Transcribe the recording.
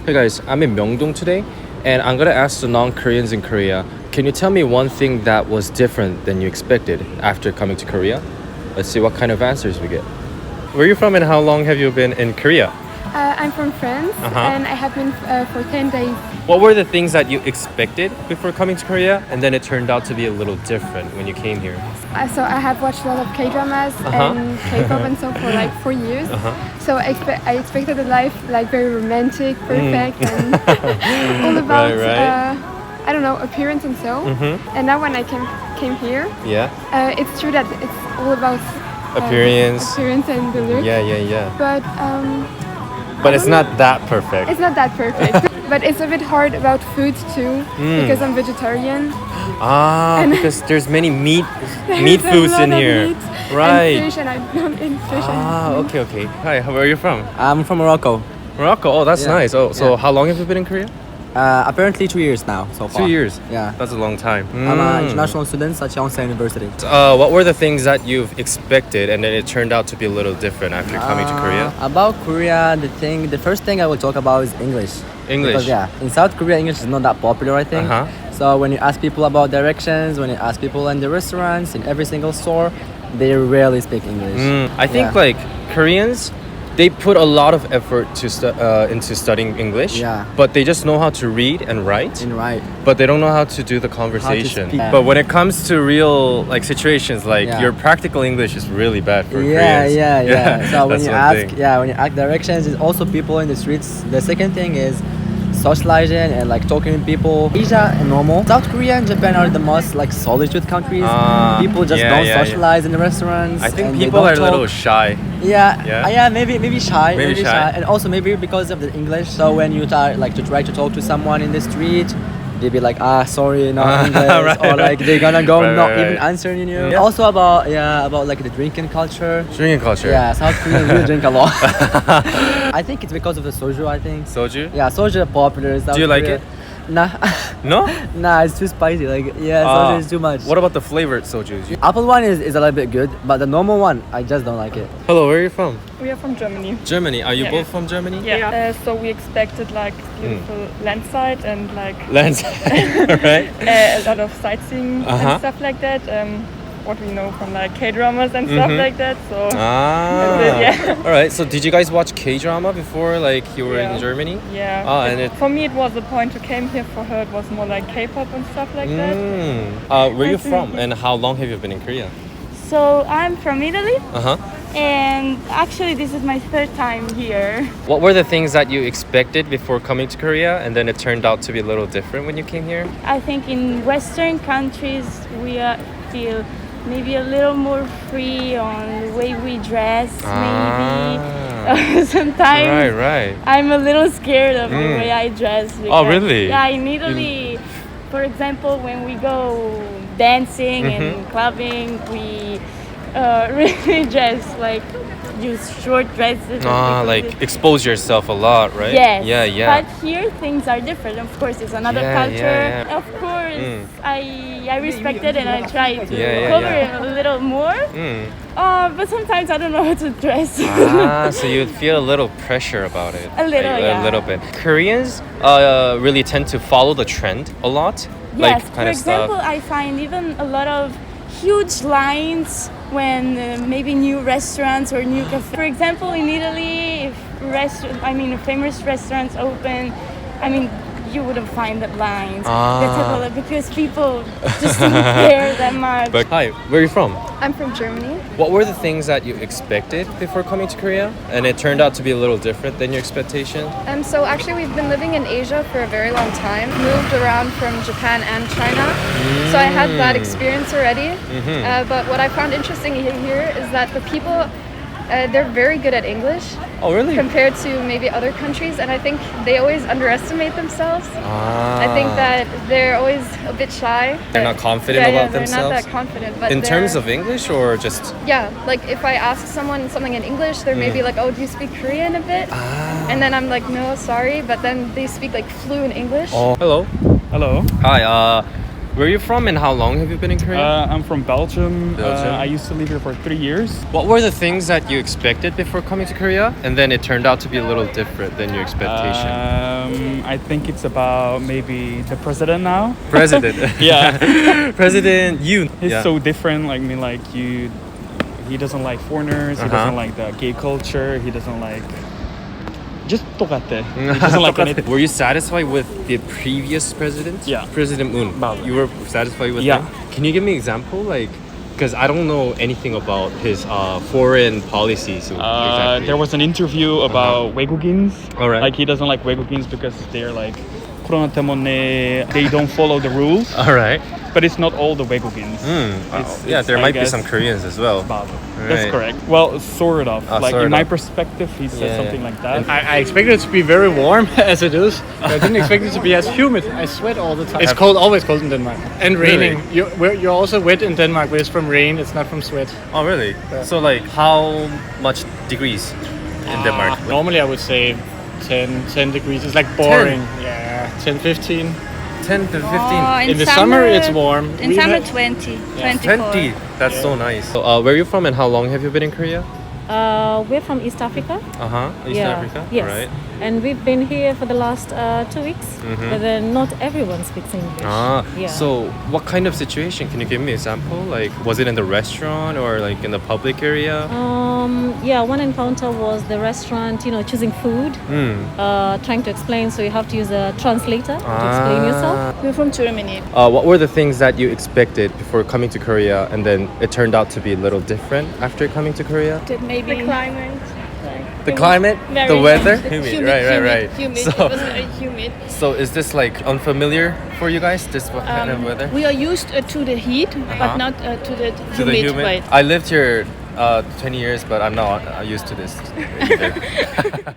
Hey guys, I'm in Myeongdong today, and I'm gonna ask the non-Koreans in Korea, can you tell me one thing that was different than you expected after coming to Korea? Let's see what kind of answers we get. Where are you from and how long have you been in Korea? I'm from France and I have been for 10 days. What were the things that you expected before coming to Korea and then it turned out to be a little different when you came here? So I have watched a lot of K-dramas and K-pop and so for like 4 years. So I expected a life like very romantic, perfect and all about I don't know, appearance and so. And now when I came here, it's true that it's all about appearance and the look. But it's not that perfect. It's not that perfect. But it's a bit hard about food too because I'm vegetarian. Because there's many meat foods in here. Meat right. And fish, and I don't eat fish. Okay. Hi, where are you from? I'm from Morocco. Morocco. Oh, that's nice. Oh, so how long have you been in Korea? Apparently 2 years now so far. 2 years? Yeah. That's a long time. I'm an international student at Yonsei University. What were the things that you've expected and then it turned out to be a little different after coming to Korea? About Korea, the first thing I will talk about is English. English? Because in South Korea, English is not that popular, I think. So when you ask people about directions, when you ask people in the restaurants, in every single store, they rarely speak English. I think like Koreans, they put a lot of effort to into studying English, but they just know how to read and write. But they don't know how to do the conversation. But when it comes to real like situations, like your practical English is really bad for Koreans. So when you ask directions, it's also people in the streets. The second thing is socializing and like talking to people. Asia and normal. South Korea and Japan are the most like solitude countries. People just don't socialize in the restaurants. I think people are a little shy. Maybe shy. And also maybe because of the English. So when you try to talk to someone in the street, they be like, sorry, no English, or like they're gonna go even answering you. Also about like the drinking culture. South Koreans really drink a lot. I think it's because of the soju. I think soju. Yeah, soju is popular in South Do you Korea. like it? Nah. No? Nah, it's too spicy. Soju is too much. What about the flavored soju? Apple one is a little bit good, but the normal one, I just don't like it. Hello, where are you from? We are from Germany. Germany. Are you both from Germany? Yeah. So we expected like beautiful landside and like right? A lot of sightseeing and stuff like that. What we know from like K-dramas and stuff like that. So all right. So did you guys watch K-drama before like you were in Germany? Yeah. For me it was a point to came here. For her it was more like K-pop and stuff like that. Where are you from and how long have you been in Korea? So I'm from Italy. And actually this is my third time here. What were the things that you expected before coming to Korea and then it turned out to be a little different when you came here? I think in Western countries we feel maybe a little more free on the way we dress, maybe. Sometimes I'm a little scared of the way I dress. Oh, really? Yeah, in Italy, for example, when we go dancing and clubbing, we really dress like use short dresses. Like expose yourself a lot, right? Yes. But here things are different. Of course, it's another culture. Of course, I respect it and I try to cover it a little more. But sometimes I don't know how to dress. So you feel a little pressure about it. A little bit. Koreans really tend to follow the trend a lot. Yes. Like, for example, I find even a lot of huge lines when maybe new restaurants or new cafes. For example, in Italy, if famous restaurants open, you wouldn't find the lines. Because people just don't care that much. But hi, where are you from? I'm from Germany. What were the things that you expected before coming to Korea and it turned out to be a little different than your expectation? So actually we've been living in Asia for a very long time. Moved around from Japan and China. So I had that experience already. But what I found interesting here is that the people, they're very good at English. Oh, really? Compared to maybe other countries, and I think they always underestimate themselves. I think that they're always a bit shy. They're not confident about they're themselves? Not that confident. But in terms of English or just... Yeah, like if I ask someone something in English, they're maybe like, oh, do you speak Korean a bit? And then I'm like, no, sorry. But then they speak like fluent English. Oh, hello. Hello. Hi, where are you from and how long have you been in Korea? I'm from Belgium. I used to live here for 3 years. What were the things that you expected before coming to Korea and then it turned out to be a little different than your expectation? I think it's about maybe the president now. President. Yeah. President Yoon. He's so different. Like, I mean, like he doesn't like foreigners. He doesn't like the gay culture. He doesn't like. Just 똑같아. He doesn't like anything. Were you satisfied with the previous president? Yeah. President Moon. You were satisfied with him? Can you give me an example? Like, because I don't know anything about his foreign policies. Exactly. There was an interview about 외국인s. All right. Like, he doesn't like 외국인s because they're like 코로나 때문에 they don't follow the rules. All right. But it's not all the 외국인s. There might be some Koreans as well. That's correct. Well, sort of. Like sort in my of. perspective, he said something like that. I expected it to be very warm as it is. I didn't expect it to be as humid. I sweat all the time. It's cold, always cold in Denmark. And raining. You're also wet in Denmark, but it's from rain. It's not from sweat. Oh, really? Yeah. So, like, how much degrees in Denmark? Normally, I would say 10 degrees. It's like boring. 10? Yeah, 10, 15. 10 to 15. In the summer, it's warm. In summer, 20. 24. 20. That's so nice. So, where are you from and how long have you been in Korea? We're from East Africa. East Africa? Yes. Right. And we've been here for the last 2 weeks. But then not everyone speaks English. So what kind of situation? Can you give me an example? Like, was it in the restaurant or like in the public area? One encounter was the restaurant, choosing food, trying to explain. So you have to use a translator to explain yourself. We're from Germany. What were the things that you expected before coming to Korea and then it turned out to be a little different after coming to Korea? Maybe the climate. The climate? Very the weather? humid. Right. Humid. So, it was very humid. So is this like unfamiliar for you guys, this kind of weather? We are used to the heat, but not to the humid. Right. I lived here 20 years, but I'm not used to this either.